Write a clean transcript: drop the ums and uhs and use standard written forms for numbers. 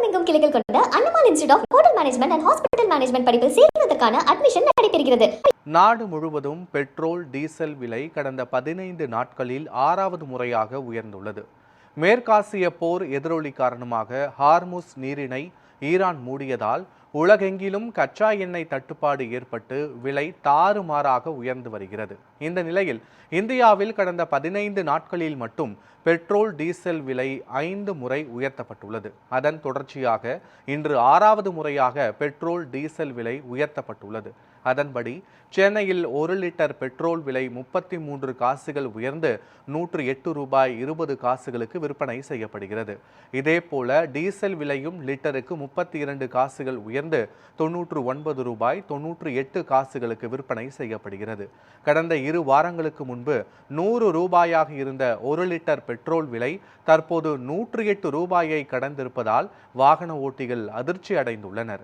தமிழகமெங்கும் கிளைகள் கொண்ட Annamalai institute of hotel management and hospital management படிப்பில் சேர்வதற்கான அட்மிஷன் நடைபெறுகிறது. நாடு முழுவதும் பெட்ரோல் டீசல் விலை கடந்த 15 நாட்களில் 6வது முறையாக உயர்ந்துள்ளது. மேற்காசிய போர் எதிரொலி காரணமாக ஹார்முஸ் நீரிணை ஈரான் மூடியதால் உலகெங்கிலும் கச்சா எண்ணெய் தட்டுப்பாடு ஏற்பட்டு விலை தாறுமாறாக உயர்ந்து வருகிறது. இந்த நிலையில் இந்தியாவில் கடந்த 15 நாட்களில் மட்டும் பெட்ரோல் டீசல் விலை 5 முறை உயர்த்தப்பட்டுள்ளது. அதன் தொடர்ச்சியாக இன்று 6வது முறையாக பெட்ரோல் டீசல் விலை உயர்த்தப்பட்டுள்ளது. அதன்படி சென்னையில் 1 லிட்டர் பெட்ரோல் விலை 33 காசுகள் உயர்ந்து 108 ரூபாய் 20 காசுகளுக்கு விற்பனை செய்யப்படுகிறது. இதேபோல டீசல் விலையும் லிட்டருக்கு 32 காசுகள் உயர்ந்து 99 ரூபாய் 98 காசுகளுக்கு விற்பனை செய்யப்படுகிறது. கடந்த 2 வாரங்களுக்கு முன்பு 100 ரூபாயாக இருந்த 1 லிட்டர் பெட்ரோல் விலை தற்போது 108 ரூபாயை கடந்திருப்பதால் வாகன ஓட்டிகள் அதிர்ச்சி அடைந்துள்ளனர்.